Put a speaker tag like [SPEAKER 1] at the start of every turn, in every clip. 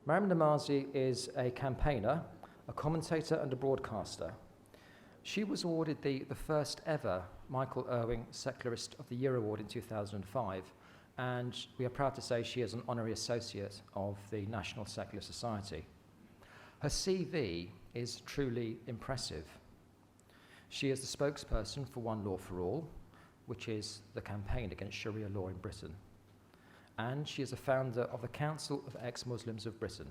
[SPEAKER 1] Maryam Namazie is a campaigner, a commentator and a broadcaster. She was awarded the first ever Michael Irving Secularist of the Year Award in 2005, and we are proud to say she is an honorary associate of the National Secular Society. Her CV is truly impressive. She is the spokesperson for One Law for All, which is the campaign against Sharia law in Britain. And she is a founder of the Council of Ex-Muslims of Britain.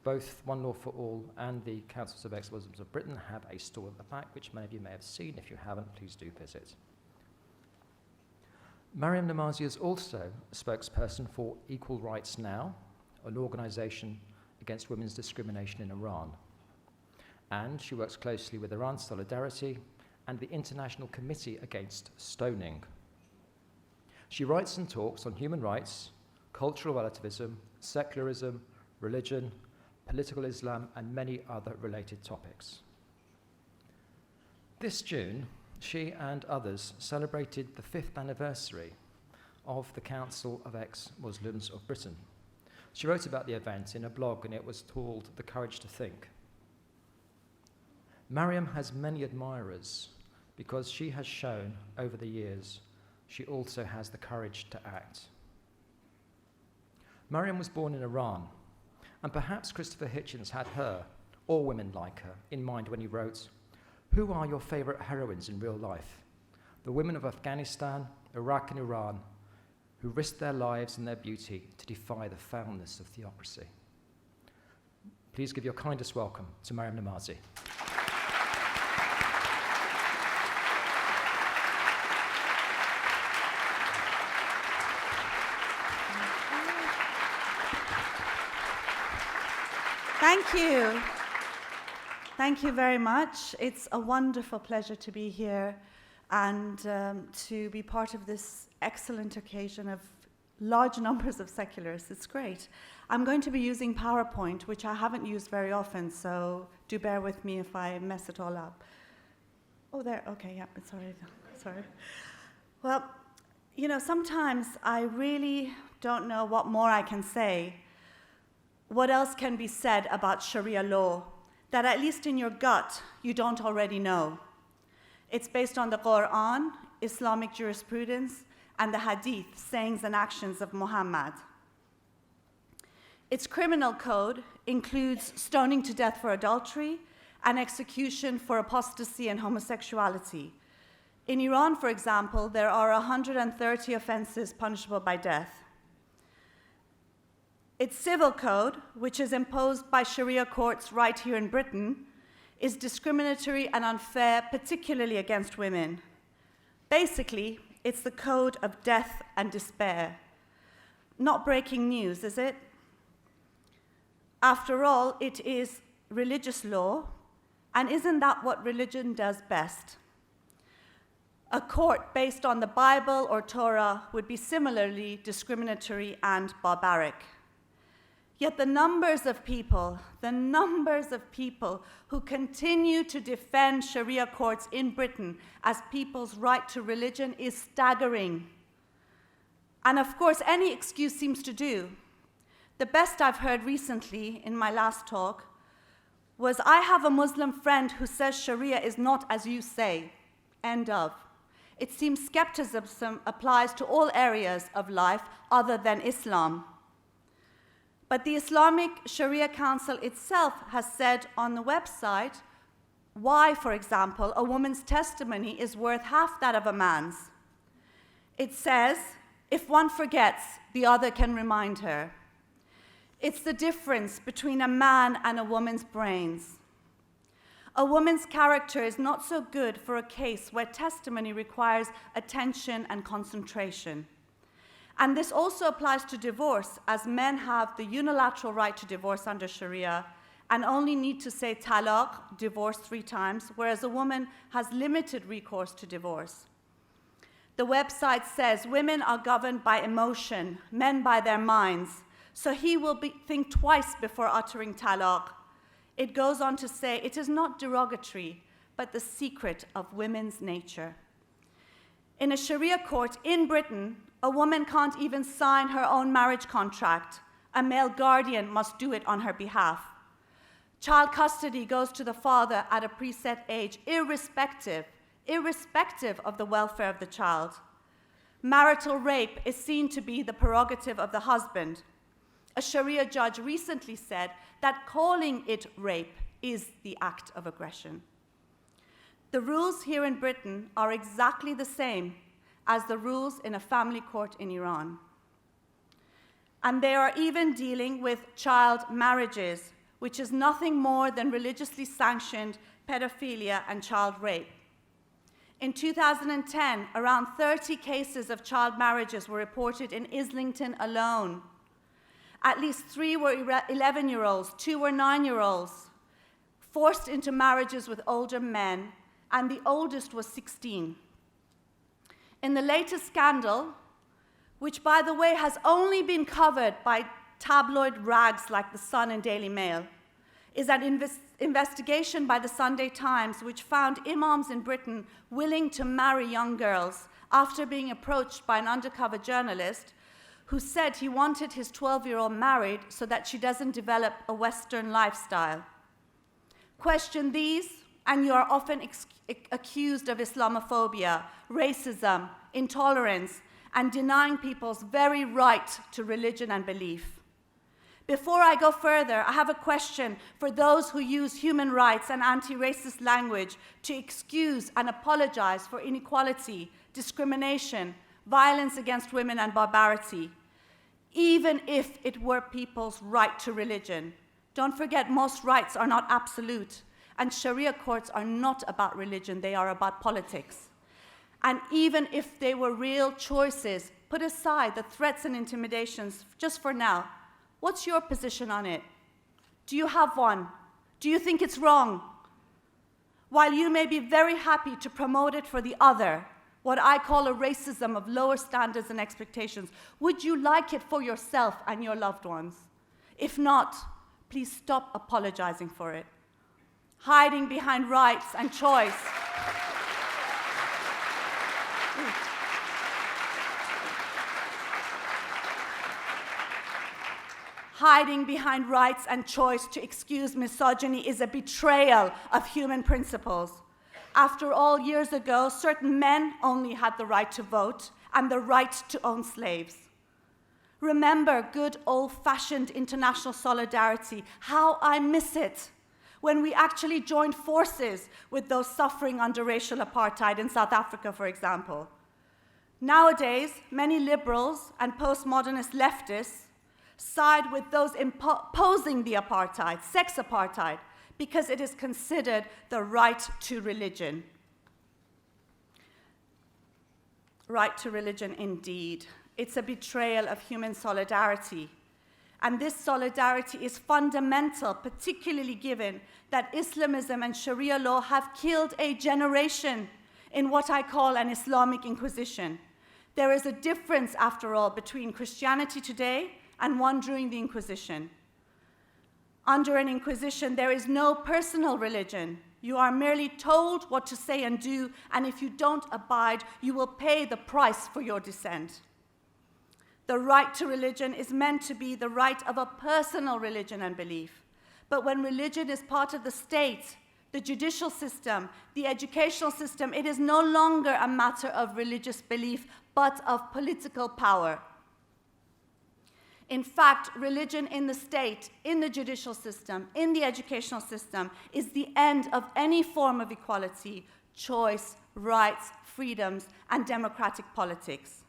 [SPEAKER 1] Both One Law for All and the Councils of Ex-Muslims of Britain have a store at the back, which many of you may have seen. If you haven't, please do visit. Maryam Namazie is also a spokesperson for Equal Rights Now, an organisation against women's discrimination in Iran. And she works closely with Iran Solidarity and the International Committee Against Stoning. She writes and talks on human rights, cultural relativism, secularism, religion, political Islam, and many other related topics. This June, she and others celebrated the 5th anniversary of the Council of Ex-Muslims of Britain. She wrote about the event in a blog, and it was called The Courage to Think. Maryam has many admirers because she has shown over the years she also has the courage to act. Maryam was born in Iran, and perhaps Christopher Hitchens had her, or women like her, in mind when he wrote, "Who are your favorite heroines in real life? The women of Afghanistan, Iraq, and Iran, who risked their lives and their beauty to defy the foulness of theocracy." Please give your kindest welcome to Maryam Namazie.
[SPEAKER 2] Thank you. Thank you very much. It's a wonderful pleasure to be here and to be part of this excellent occasion of large numbers of secularists. It's great. I'm going to be using PowerPoint, which I haven't used very often, so do bear with me if I mess it all up. Oh, there. Okay, yeah, it's already done. Sorry. Well, you know, sometimes I really don't know what more I can say. What else can be said about Sharia law that at least in your gut you don't already know? It's based on the Quran, Islamic jurisprudence, and the Hadith, sayings and actions of Muhammad. Its criminal code includes stoning to death for adultery and execution for apostasy and homosexuality. In Iran, for example, there are 130 offenses punishable by death. Its civil code, which is imposed by Sharia courts right here in Britain, is discriminatory and unfair, particularly against women. Basically, it's the code of death and despair. Not breaking news, is it? After all, it is religious law, and isn't that what religion does best? A court based on the Bible or Torah would be similarly discriminatory and barbaric. Yet the numbers of people who continue to defend Sharia courts in Britain as people's right to religion is staggering. And of course, any excuse seems to do. The best I've heard recently in my last talk was, "I have a Muslim friend who says Sharia is not as you say." End of. It seems skepticism applies to all areas of life other than Islam. But the Islamic Sharia Council itself has said on the website why, for example, a woman's testimony is worth half that of a man's. It says, if one forgets, the other can remind her. It's the difference between a man and a woman's brains. A woman's character is not so good for a case where testimony requires attention and concentration. And this also applies to divorce, as men have the unilateral right to divorce under Sharia and only need to say talaq, divorce, 3 times, whereas a woman has limited recourse to divorce. The website says women are governed by emotion, men by their minds, so he will think twice before uttering talaq. It goes on to say it is not derogatory, but the secret of women's nature. In a Sharia court in Britain, a woman can't even sign her own marriage contract A male guardian must do it on her behalf. Child custody goes to the father at a preset age, irrespective of the welfare of the child. Marital rape is seen to be the prerogative of the husband. A Sharia judge recently said that calling it rape is the act of aggression. The rules here in Britain are exactly the same as the rules in a family court in Iran. And they are even dealing with child marriages, which is nothing more than religiously sanctioned pedophilia and child rape. In 2010, around 30 cases of child marriages were reported in Islington alone. At least 3 were 11-year-olds, 2 were 9-year-olds, forced into marriages with older men, and the oldest was 16. In the latest scandal, which, by the way, has only been covered by tabloid rags like The Sun and Daily Mail, is an investigation by the Sunday Times which found imams in Britain willing to marry young girls after being approached by an undercover journalist who said he wanted his 12-year-old married so that she doesn't develop a Western lifestyle. Question these, and you are often accused of Islamophobia, racism, intolerance, and denying people's very right to religion and belief. Before I go further, I have a question for those who use human rights and anti-racist language to excuse and apologize for inequality, discrimination, violence against women, and barbarity, even if it were people's right to religion. Don't forget, most rights are not absolute, and Sharia courts are not about religion, they are about politics. And even if they were real choices, put aside the threats and intimidations just for now. What's your position on it? Do you have one? Do you think it's wrong? While you may be very happy to promote it for the other, what I call a racism of lower standards and expectations, would you like it for yourself and your loved ones? If not, please stop apologizing for it. Hiding behind rights and choice. Hiding behind rights and choice to excuse misogyny is a betrayal of human principles. After all, years ago, certain men only had the right to vote and the right to own slaves. Remember good old-fashioned international solidarity, how I miss it, when we actually joined forces with those suffering under racial apartheid in South Africa, for example. Nowadays, many liberals and postmodernist leftists side with those imposing the apartheid, sex apartheid, because it is considered the right to religion. Right to religion, indeed. It's a betrayal of human solidarity. And this solidarity is fundamental, particularly given that Islamism and Sharia law have killed a generation in what I call an Islamic Inquisition. There is a difference, after all, between Christianity today and one during the Inquisition. Under an Inquisition, there is no personal religion. You are merely told what to say and do, and if you don't abide, you will pay the price for your dissent. The right to religion is meant to be the right of a personal religion and belief. But when religion is part of the state, the judicial system, the educational system, it is no longer a matter of religious belief, but of political power. In fact, religion in the state, in the judicial system, in the educational system, is the end of any form of equality, choice, rights, freedoms, and democratic politics.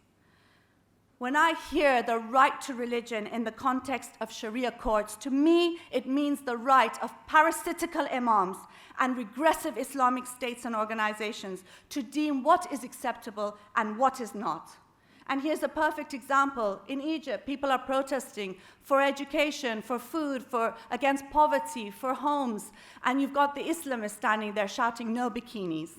[SPEAKER 2] When I hear the right to religion in the context of Sharia courts, to me, it means the right of parasitical imams and regressive Islamic states and organizations to deem what is acceptable and what is not. And here's a perfect example. In Egypt, people are protesting for education, for food, against poverty, for homes. And you've got the Islamists standing there shouting, "No bikinis."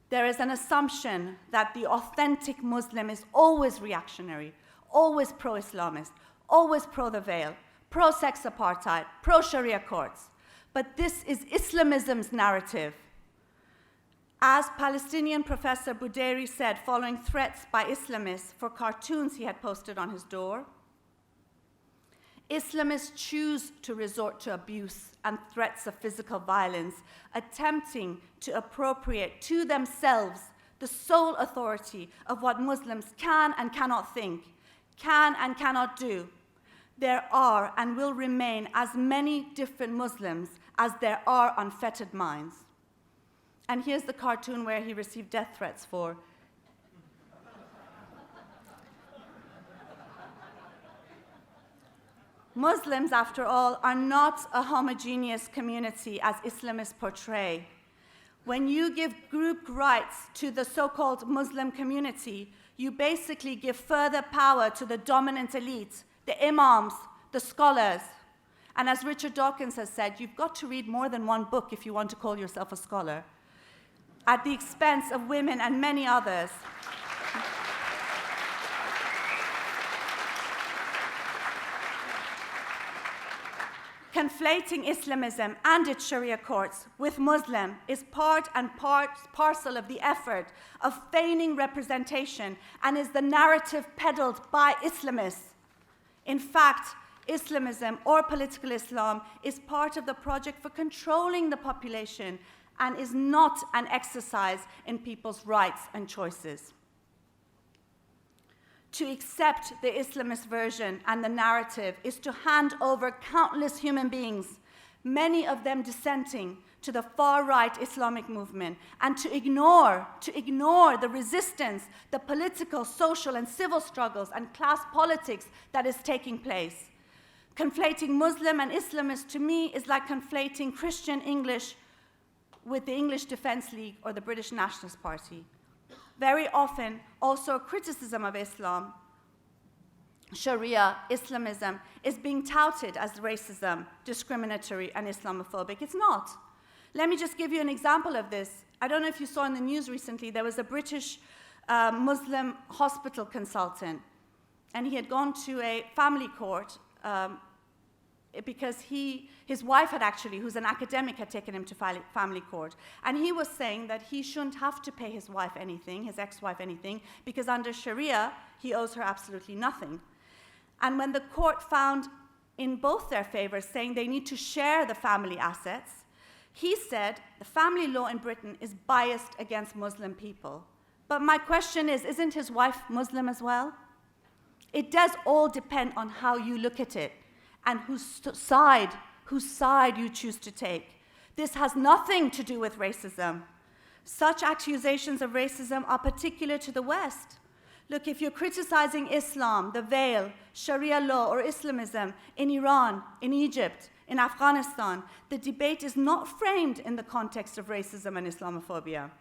[SPEAKER 2] There is an assumption that the authentic Muslim is always reactionary, always pro-Islamist, always pro the veil, pro-sex apartheid, pro-Sharia courts. But this is Islamism's narrative. As Palestinian professor Bouderi said following threats by Islamists for cartoons he had posted on his door, Islamists choose to resort to abuse and threats of physical violence, attempting to appropriate to themselves the sole authority of what Muslims can and cannot think, can and cannot do. There are and will remain as many different Muslims as there are unfettered minds. And here's the cartoon where he received death threats for. Muslims, after all, are not a homogeneous community as Islamists portray. When you give group rights to the so-called Muslim community, you basically give further power to the dominant elite, the imams, the scholars. And as Richard Dawkins has said, you've got to read more than one book if you want to call yourself a scholar, at the expense of women and many others. Conflating Islamism and its Sharia courts with Muslim is part and parcel of the effort of feigning representation and is the narrative peddled by Islamists. In fact, Islamism or political Islam is part of the project for controlling the population and is not an exercise in people's rights and choices. To accept the Islamist version and the narrative is to hand over countless human beings, many of them dissenting, to the far-right Islamic movement, and to ignore the resistance, the political, social, and civil struggles and class politics that is taking place. Conflating Muslim and Islamist, to me, is like conflating Christian English with the English Defence League or the British Nationalist Party. Very often, also a criticism of Islam, Sharia, Islamism, is being touted as racism, discriminatory, and Islamophobic. It's not. Let me just give you an example of this. I don't know if you saw in the news recently, there was a British Muslim hospital consultant, and he had gone to a family court because his wife had actually, who's an academic, had taken him to family court. And he was saying that he shouldn't have to pay his wife anything, his ex-wife anything, because under Sharia, he owes her absolutely nothing. And when the court found in both their favor, saying they need to share the family assets, he said the family law in Britain is biased against Muslim people. But my question is, isn't his wife Muslim as well? It does all depend on how you look at it and whose side you choose to take. This has nothing to do with racism. Such accusations of racism are particular to the West. Look, if you're criticizing Islam, the veil, Sharia law, or Islamism in Iran, in Egypt, in Afghanistan, the debate is not framed in the context of racism and Islamophobia.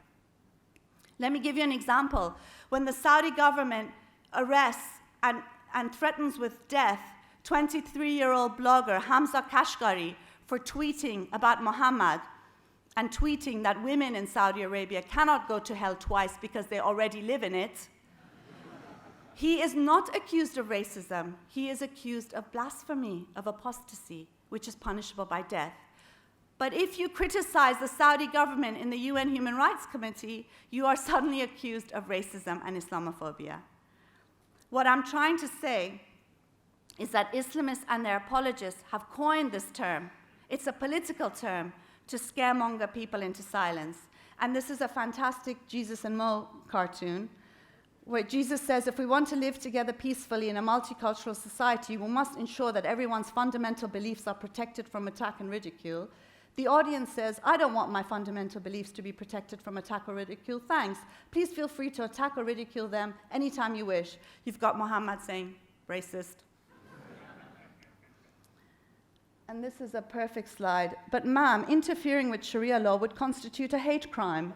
[SPEAKER 2] Let me give you an example. When the Saudi government arrests and threatens with death 23-year-old blogger Hamza Kashgari for tweeting about Muhammad and tweeting that women in Saudi Arabia cannot go to hell twice because they already live in it, he is not accused of racism. He is accused of blasphemy, of apostasy, which is punishable by death. But if you criticize the Saudi government in the UN Human Rights Committee, you are suddenly accused of racism and Islamophobia. What I'm trying to say is that Islamists and their apologists have coined this term. It's a political term to scaremonger people into silence. And this is a fantastic Jesus and Mo cartoon, where Jesus says, if we want to live together peacefully in a multicultural society, we must ensure that everyone's fundamental beliefs are protected from attack and ridicule. The audience says, I don't want my fundamental beliefs to be protected from attack or ridicule, thanks. Please feel free to attack or ridicule them anytime you wish. You've got Muhammad saying, racist. And this is a perfect slide. But ma'am, interfering with Sharia law would constitute a hate crime.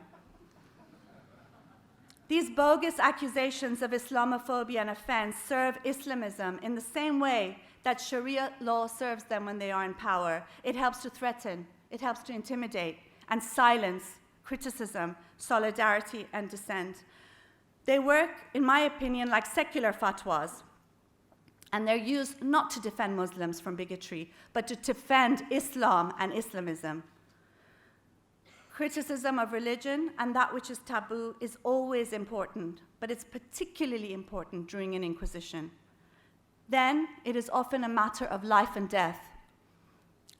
[SPEAKER 2] These bogus accusations of Islamophobia and offense serve Islamism in the same way that Sharia law serves them when they are in power. It helps to threaten, it helps to intimidate, and silence criticism, solidarity, and dissent. They work, in my opinion, like secular fatwas. And they're used not to defend Muslims from bigotry, but to defend Islam and Islamism. Criticism of religion and that which is taboo is always important, but it's particularly important during an inquisition. then it is often a matter of life and death.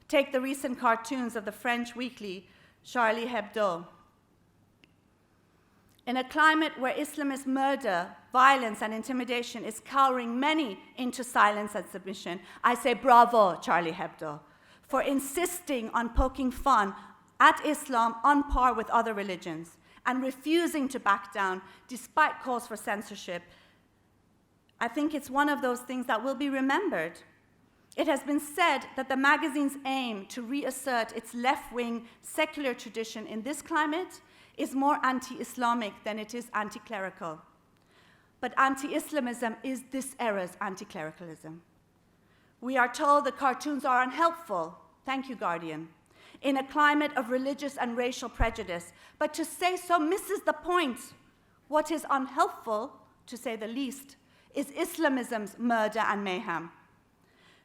[SPEAKER 2] Take the recent cartoons of the French weekly Charlie Hebdo. In a climate where Islamist murder, violence, and intimidation is cowering many into silence and submission, I say bravo, Charlie Hebdo, for insisting on poking fun at Islam on par with other religions and refusing to back down despite calls for censorship. I think it's one of those things that will be remembered. It has been said that the magazine's aim to reassert its left-wing secular tradition in this climate is more anti-Islamic than it is anti-clerical. But anti-Islamism is this era's anti-clericalism. We are told the cartoons are unhelpful. Thank you, Guardian. In a climate of religious and racial prejudice, but to say so misses the point. What is unhelpful, to say the least, is Islamism's murder and mayhem.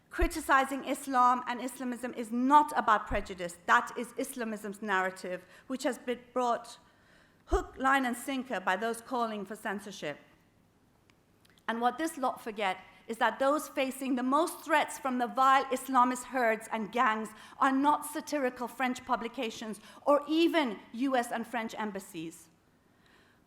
[SPEAKER 2] Criticizing Islam and Islamism is not about prejudice. That is Islamism's narrative, which has been brought hook, line, and sinker by those calling for censorship. And what this lot forget is that those facing the most threats from the vile Islamist herds and gangs are not satirical French publications or even US and French embassies,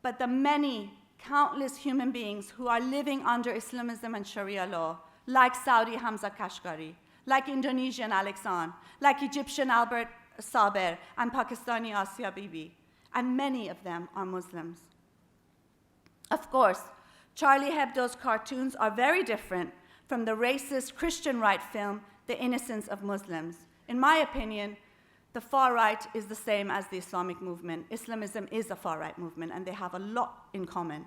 [SPEAKER 2] but the many, countless human beings who are living under Islamism and Sharia law, like Saudi Hamza Kashgari, like Indonesian Alex An, like Egyptian Albert Saber, and Pakistani Asia Bibi, and many of them are Muslims. Of course, Charlie Hebdo's cartoons are very different from the racist Christian right film, The Innocence of Muslims. In my opinion, the far right is the same as the Islamic movement. Islamism is a far right movement, and they have a lot in common.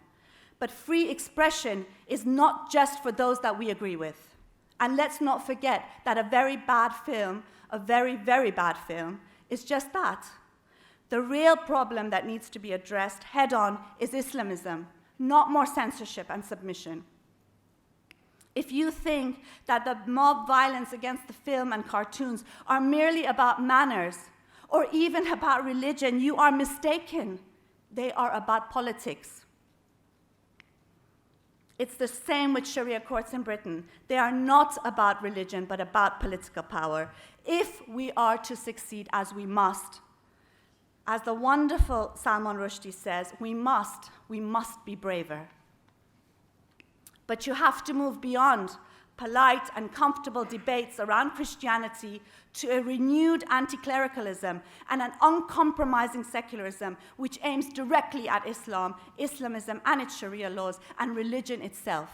[SPEAKER 2] But free expression is not just for those that we agree with. And let's not forget that a very bad film, a very, very bad film, is just that. The real problem that needs to be addressed head-on is Islamism, not more censorship and submission. If you think that the mob violence against the film and cartoons are merely about manners or even about religion, you are mistaken. They are about politics. It's the same with Sharia courts in Britain. They are not about religion, but about political power. If we are to succeed, as we must, as the wonderful Salman Rushdie says, we must be braver. But you have to move beyond polite and comfortable debates around Christianity to a renewed anti-clericalism and an uncompromising secularism which aims directly at Islam, Islamism and its Sharia laws, and religion itself.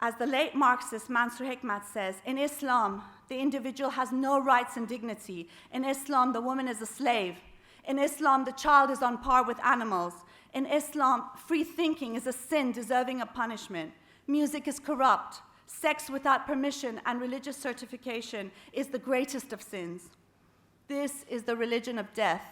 [SPEAKER 2] As the late Marxist Mansur Hikmat says, in Islam, the individual has no rights and dignity. In Islam, the woman is a slave. In Islam, the child is on par with animals. In Islam, free thinking is a sin deserving of punishment. Music is corrupt. Sex without permission and religious certification is the greatest of sins. This is the religion of death.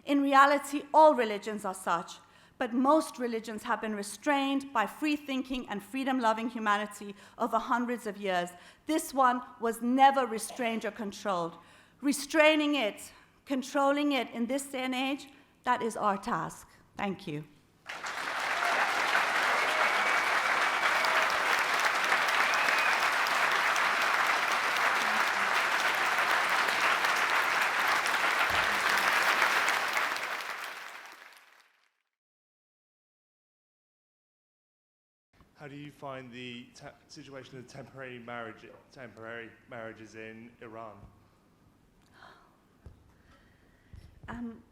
[SPEAKER 2] In reality, all religions are such, but most religions have been restrained by free thinking and freedom-loving humanity over hundreds of years. This one was never restrained or controlled. Restraining it, controlling it in this day and age, that is our task. Thank you.
[SPEAKER 3] How do you find the situation of temporary marriages in Iran?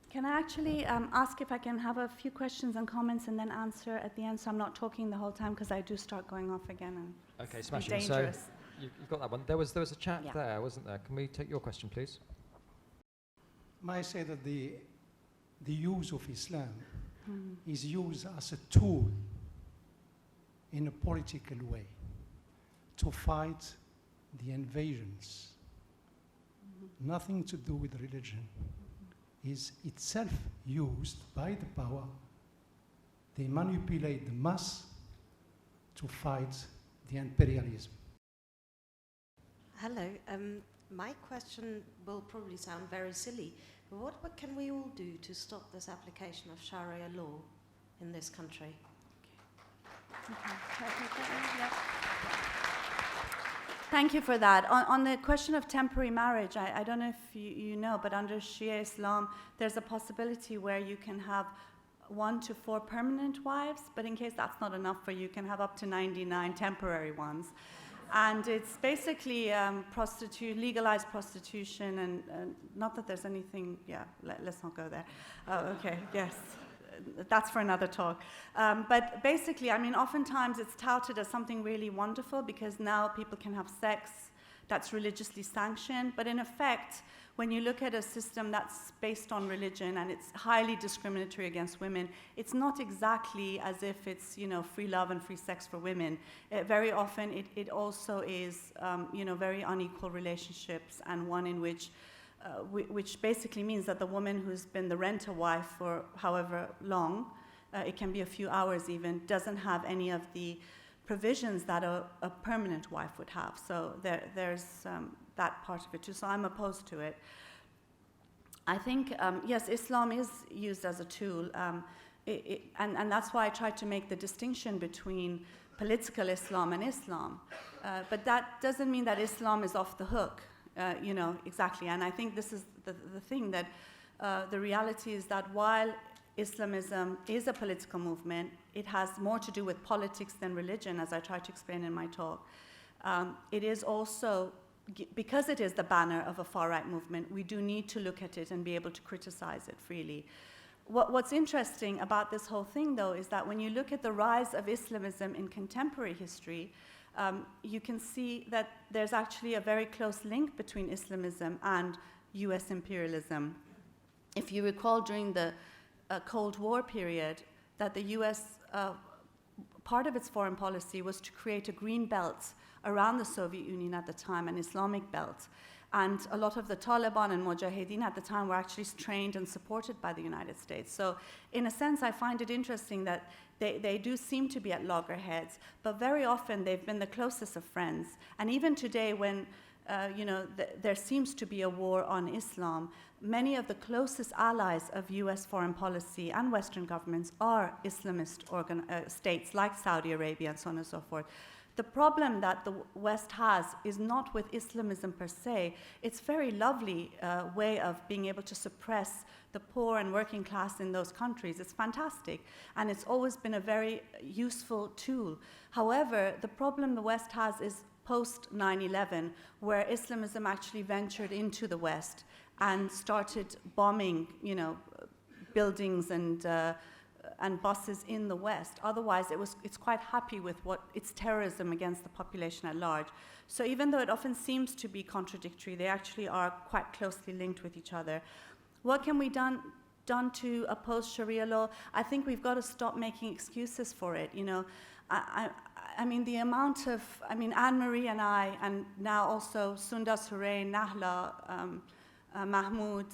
[SPEAKER 2] Can I actually ask if I can have a few questions and comments and then answer at the end, so I'm not talking the whole time, because I do start going off again and
[SPEAKER 1] Okay,
[SPEAKER 2] it's
[SPEAKER 1] smashing.
[SPEAKER 2] dangerous.
[SPEAKER 1] So you've got that one. There was a chat
[SPEAKER 2] Yeah.
[SPEAKER 1] there, wasn't there? Can we take your question, please?
[SPEAKER 4] May I say that the use of Islam is used as a tool in a political way to fight the invasions. Nothing to do with religion. Is itself used by the power. They manipulate the mass to fight the imperialism.
[SPEAKER 5] Hello. My question will probably sound very silly, but what can we all do to stop this application of Sharia law in this country?
[SPEAKER 2] Okay. Can I take that one? Yeah. Thank you for that. On the question of temporary marriage, I don't know if you know, but under Shia Islam, there's a possibility where you can have 1 to 4 permanent wives, but in case that's not enough for you, you can have up to 99 temporary ones. And it's basically legalized prostitution, and not that there's anything, let's not go there. Okay, yes. That's for another talk. But basically, I mean, oftentimes it's touted as something really wonderful because now people can have sex that's religiously sanctioned. But in effect, when you look at a system that's based on religion and it's highly discriminatory against women, it's not exactly as if it's, free love and free sex for women. Very often it also is, very unequal relationships, and one in which basically means that the woman who's been the rent-a-wife for however long, it can be a few hours even, doesn't have any of the provisions that a permanent wife would have. So there's that part of it too. So I'm opposed to it. I think, yes, Islam is used as a tool, and that's why I tried to make the distinction between political Islam and Islam. But that doesn't mean that Islam is off the hook. Exactly. And I think this is the thing, that the reality is that while Islamism is a political movement, it has more to do with politics than religion, as I tried to explain in my talk. It is also, because it is the banner of a far-right movement, we do need to look at it and be able to criticize it freely. What's interesting about this whole thing, though, is that when you look at the rise of Islamism in contemporary history, you can see that there's actually a very close link between Islamism and US imperialism. If you recall, during the Cold War period, that the US, part of its foreign policy was to create a green belt around the Soviet Union at the time, an Islamic belt. And a lot of the Taliban and Mujahideen at the time were actually trained and supported by the United States. So in a sense, I find it interesting that they do seem to be at loggerheads, but very often they've been the closest of friends. And even today, when there seems to be a war on Islam, many of the closest allies of US foreign policy and Western governments are Islamist states like Saudi Arabia and so on and so forth. The problem that the West has is not with Islamism per se. It's a very lovely way of being able to suppress the poor and working class in those countries. It's fantastic, and it's always been a very useful tool. However, the problem the West has is post 9/11, where Islamism actually ventured into the West and started bombing, buildings and buses in the West. Otherwise, it's quite happy with its terrorism against the population at large. So even though it often seems to be contradictory, they actually are quite closely linked with each other. What can we done to oppose Sharia law? I think we've got to stop making excuses for it. I mean, the amount of, Anne-Marie and I, and now also Sunda Surain, Nahla, Mahmoud,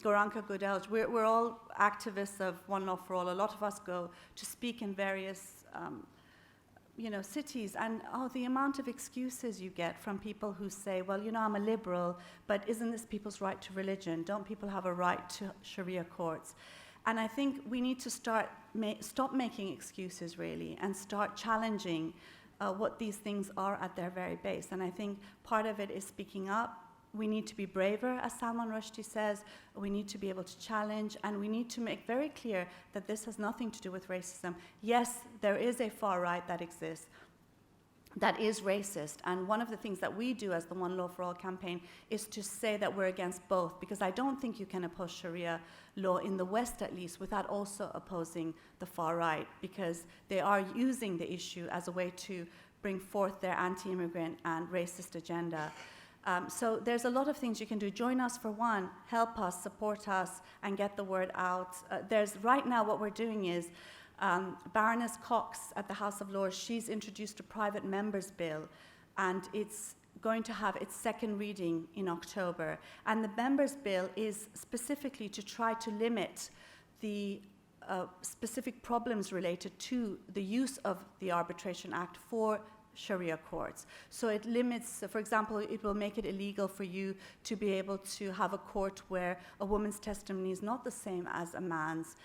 [SPEAKER 2] Goranka Godelj, we're all activists of One Law for All. A lot of us go to speak in various cities, and the amount of excuses you get from people who say, well, I'm a liberal, but isn't this people's right to religion? Don't people have a right to Sharia courts? And I think we need to stop making excuses, really, and start challenging what these things are at their very base. And I think part of it is speaking up. We need to be braver, as Salman Rushdie says. We need to be able to challenge, and we need to make very clear that this has nothing to do with racism. Yes, there is a far right that exists that is racist, and one of the things that we do as the One Law for All campaign is to say that we're against both, because I don't think you can oppose Sharia law in the West, at least, without also opposing the far right, because they are using the issue as a way to bring forth their anti-immigrant and racist agenda. So there's a lot of things you can do. Join us for one, help us, support us, and get the word out. Right now what we're doing is Baroness Cox at the House of Lords, she's introduced a private members bill, and it's going to have its second reading in October. And the members bill is specifically to try to limit the specific problems related to the use of the Arbitration Act for Sharia courts. So it limits, for example, it will make it illegal for you to be able to have a court where a woman's testimony is not the same as a man's.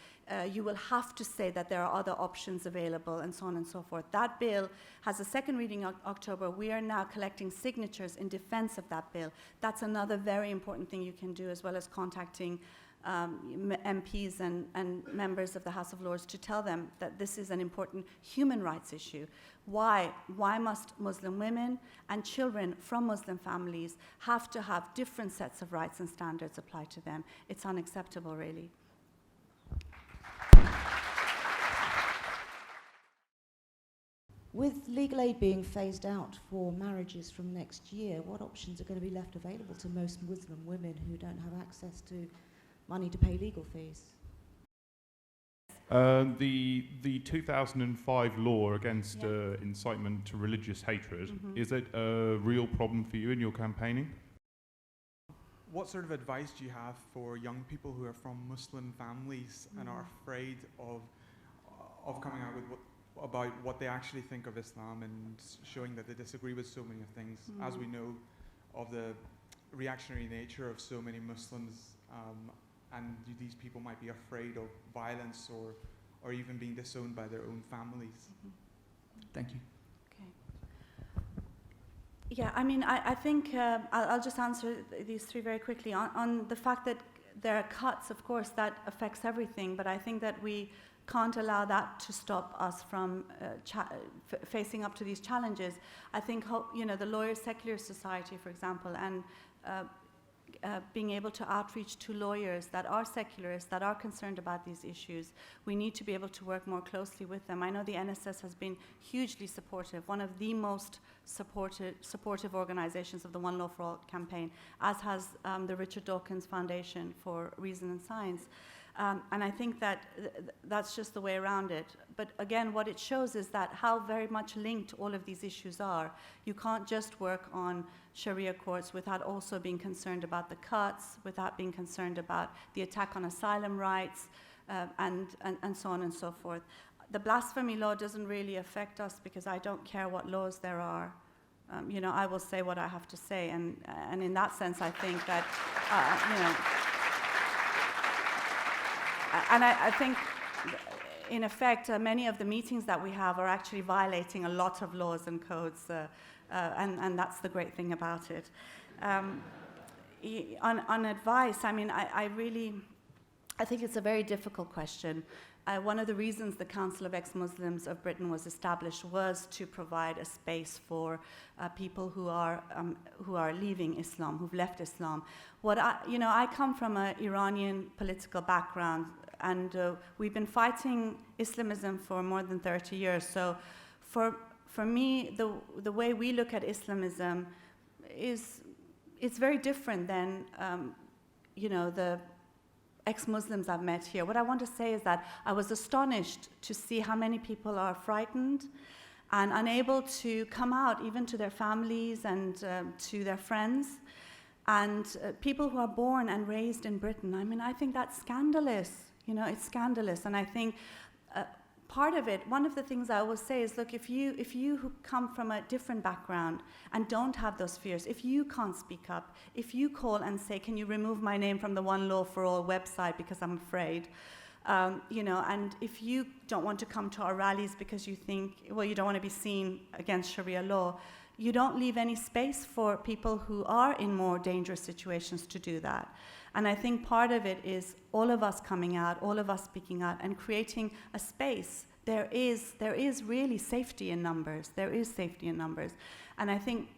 [SPEAKER 2] You will have to say that there are other options available, and so on and so forth. That bill has a second reading in October. We are now collecting signatures in defense of that bill. That's another very important thing you can do, as well as contacting MPs and members of the House of Lords to tell them that this is an important human rights issue. Why? Why must Muslim women and children from Muslim families have to have different sets of rights and standards applied to them? It's unacceptable, really.
[SPEAKER 6] With legal aid being phased out for marriages from next year, what options are going to be left available to most Muslim women who don't have access to money to pay legal fees?
[SPEAKER 7] The 2005 law against incitement to religious hatred, is it a real problem for you in your campaigning?
[SPEAKER 8] What sort of advice do you have for young people who are from Muslim families and are afraid of coming out with about what they actually think of Islam and showing that they disagree with so many things, as we know of the reactionary nature of so many Muslims, and these people might be afraid of violence or even being disowned by their own families? Thank you.
[SPEAKER 2] Yeah, I mean, I think I'll just answer these three very quickly. On the fact that there are cuts, of course, that affects everything, but I think that we can't allow that to stop us from facing up to these challenges. I think, the Lawyers Secular Society, for example, and being able to outreach to lawyers that are secularists, that are concerned about these issues, we need to be able to work more closely with them. I know the NSS has been hugely supportive, one of the most supportive organizations of the One Law for All campaign, as has the Richard Dawkins Foundation for Reason and Science. And I think that that's just the way around it. But again, what it shows is that how very much linked all of these issues are. You can't just work on Sharia courts without also being concerned about the cuts, without being concerned about the attack on asylum rights, and so on and so forth. The blasphemy law doesn't really affect us because I don't care what laws there are. I will say what I have to say, and in that sense, I think that, And I think, in effect, many of the meetings that we have are actually violating a lot of laws and codes, and that's the great thing about it. On advice, I mean, I think it's a very difficult question. One of the reasons the Council of Ex-Muslims of Britain was established was to provide a space for people who are leaving Islam, who've left Islam. I come from an Iranian political background, and we've been fighting Islamism for more than 30 years. So, for me, the way we look at Islamism it's very different than the ex-Muslims I've met here. What I want to say is that I was astonished to see how many people are frightened and unable to come out even to their families and to their friends. And people who are born and raised in Britain, I mean, I think that's scandalous. It's scandalous. And I think part of it, one of the things I always say is, look, if you who come from a different background and don't have those fears, if you can't speak up, if you call and say, can you remove my name from the One Law for All website because I'm afraid, and if you don't want to come to our rallies because you think, well, you don't want to be seen against Sharia law, you don't leave any space for people who are in more dangerous situations to do that. And I think part of it is all of us coming out, all of us speaking out, and creating a space. There is really safety in numbers. There is safety in numbers. And I think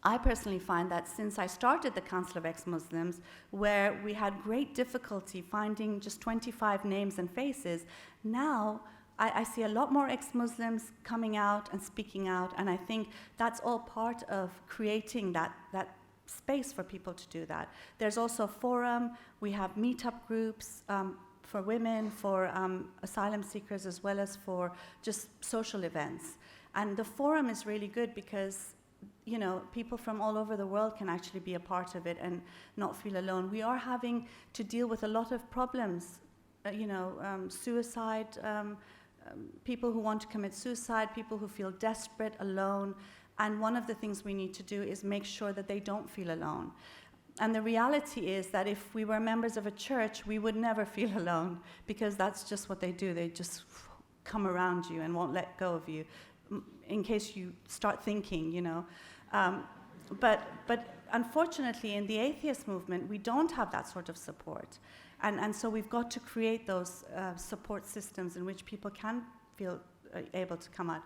[SPEAKER 2] I personally find that since I started the Council of Ex-Muslims, where we had great difficulty finding just 25 names and faces, now I see a lot more ex-Muslims coming out and speaking out, and I think that's all part of creating that space for people to do that. There's also a forum. We have meetup groups for women, for asylum seekers, as well as for just social events. And the forum is really good because people from all over the world can actually be a part of it and not feel alone. We are having to deal with a lot of problems, suicide, people who want to commit suicide, people who feel desperate, alone. And one of the things we need to do is make sure that they don't feel alone. And the reality is that if we were members of a church, we would never feel alone, because that's just what they do. They just come around you and won't let go of you, in case you start thinking, you know. But unfortunately, in the atheist movement, we don't have that sort of support. And so we've got to create those support systems in which people can feel able to come out.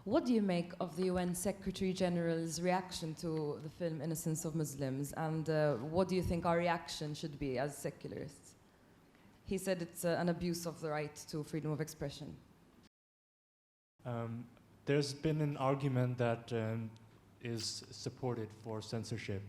[SPEAKER 9] What do you make of the UN Secretary General's reaction to the film Innocence of Muslims, and what do you think our reaction should be as secularists? He said it's an abuse of the right to freedom of expression.
[SPEAKER 10] There's been an argument that is supported for censorship,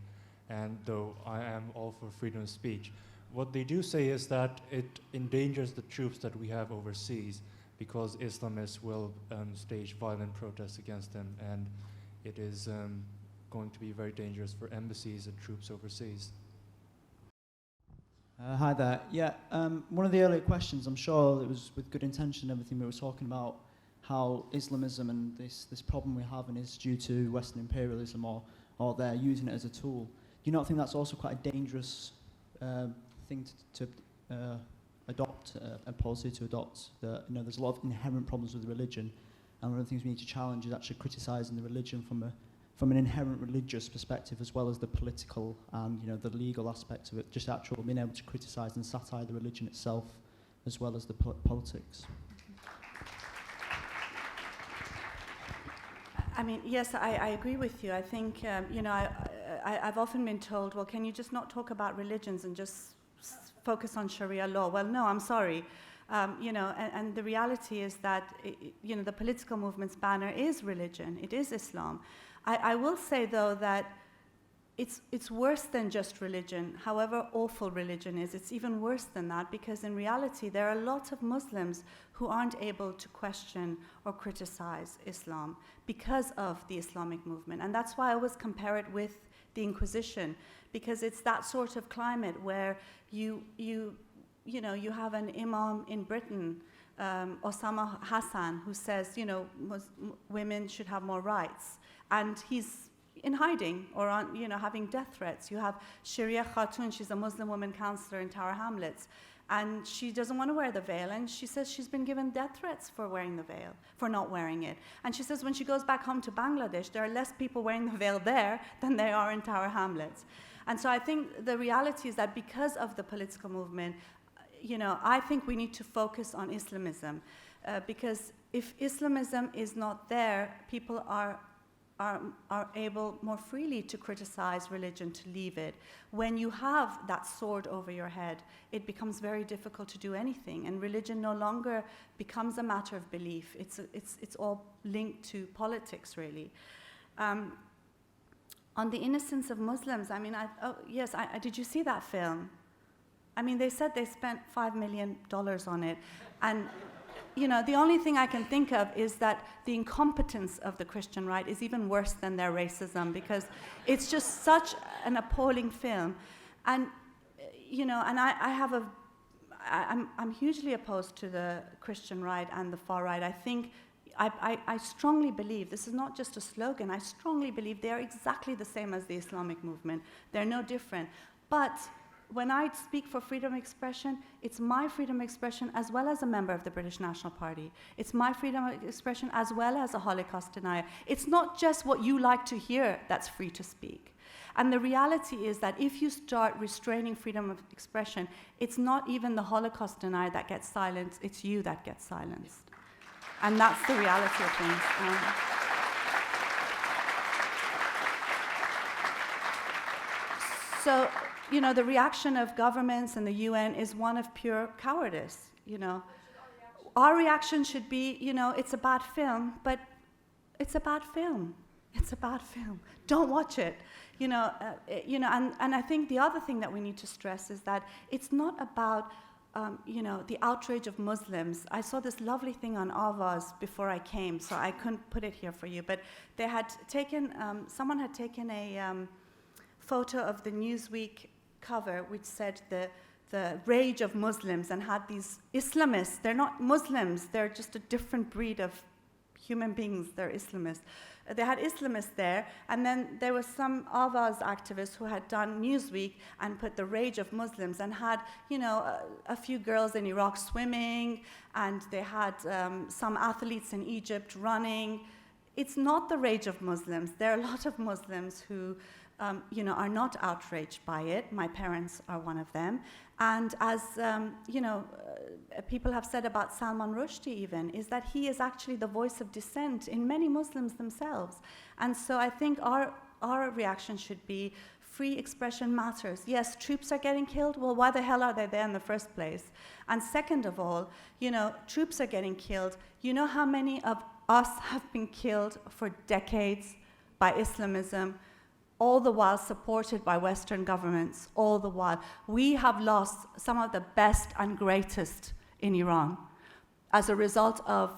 [SPEAKER 10] and though I am all for freedom of speech, what they do say is that it endangers the troops that we have overseas, because Islamists will stage violent protests against them, and it is going to be very dangerous for embassies and troops overseas.
[SPEAKER 11] Hi there. Yeah, one of the earlier questions, I'm sure it was with good intention, everything we were talking about, how Islamism and this problem we're having is due to Western imperialism, or they're using it as a tool. Do you not think that's also quite a dangerous thing to adopt, a policy to adopt? That, you know, there's a lot of inherent problems with religion, and one of the things we need to challenge is actually criticising the religion from an inherent religious perspective, as well as the political and, you know, the legal aspects of it. Just actual being able to criticise and satire the religion itself, as well as the politics.
[SPEAKER 2] I mean, yes, I agree with you. I think, you know, I've often been told, well, can you just not talk about religions and just focus on Sharia law? Well, no, I'm sorry. You know, and the reality is that, you know, the political movement's banner is religion. It is Islam. I will say, though, that it's worse than just religion. However awful religion is, it's even worse than that, because in reality there are a lot of Muslims who aren't able to question or criticize Islam because of the Islamic movement. And that's why I always compare it with the Inquisition, because it's that sort of climate where you know, you have an imam in Britain, Osama Hassan, who says, you know, women should have more rights, and he's in hiding or on, you know, having death threats. You have Sharia Khatun, she's a Muslim woman counselor in Tower Hamlets, and she doesn't want to wear the veil, and she says she's been given death threats for wearing the veil, for not wearing it. And she says when she goes back home to Bangladesh, there are less people wearing the veil there than there are in Tower Hamlets. And so I think the reality is that because of the political movement, you know, I think we need to focus on Islamism, because if Islamism is not there, people are able more freely to criticize religion, to leave it. When you have that sword over your head, it becomes very difficult to do anything, and religion no longer becomes a matter of belief. It's all linked to politics, really. On the innocence of Muslims, I mean, yes, did you see that film? I mean, they said they spent $5 million on it, and you know, the only thing I can think of is that the incompetence of the Christian right is even worse than their racism, because it's just such an appalling film. And, you know, and I'm hugely opposed to the Christian right and the far right. I think, I strongly believe, this is not just a slogan, I strongly believe they are exactly the same as the Islamic movement. They're no different. But when I speak for freedom of expression, it's my freedom of expression as well as a member of the British National Party. It's my freedom of expression as well as a Holocaust denier. It's not just what you like to hear that's free to speak. And the reality is that if you start restraining freedom of expression, it's not even the Holocaust denier that gets silenced, it's you that gets silenced. And that's the reality of things. So, you know, the reaction of governments and the UN is one of pure cowardice, you know. Our reaction should be, you know, it's a bad film, but it's a bad film. It's a bad film. Don't watch it. You know, and I think the other thing that we need to stress is that it's not about, you know, the outrage of Muslims. I saw this lovely thing on Avaz before I came, so I couldn't put it here for you, but they had taken, someone had taken a photo of the Newsweek cover which said the the rage of Muslims and had these Islamists. They're not Muslims, they're just a different breed of human beings, they're Islamists. They had Islamists there, and then there was some Avaz activists who had done Newsweek and put the rage of Muslims and had, a few girls in Iraq swimming, and they had some athletes in Egypt running. It's not the rage of Muslims. There are a lot of Muslims who, are not outraged by it. My parents are one of them. And as, people have said about Salman Rushdie even, is that he is actually the voice of dissent in many Muslims themselves. And so I think our reaction should be free expression matters. Yes, troops are getting killed. Well, why the hell are they there in the first place? And second of all, troops are getting killed. You know how many of us have been killed for decades by Islamism, all the while supported by Western governments, all the while. We have lost some of the best and greatest in Iran as a result of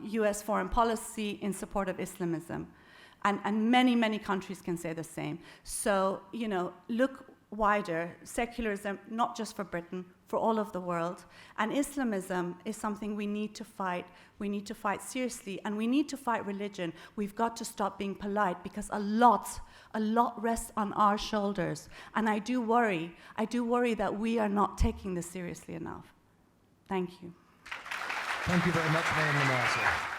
[SPEAKER 2] US foreign policy in support of Islamism. And many, many countries can say the same. So, look wider. Secularism, not just for Britain, for all of the world. And Islamism is something we need to fight. We need to fight seriously, and we need to fight religion. We've got to stop being polite, because a lot rests on our shoulders. And I do worry that we are not taking this seriously enough. Thank you.
[SPEAKER 1] Thank you very much, Maryam Namazie.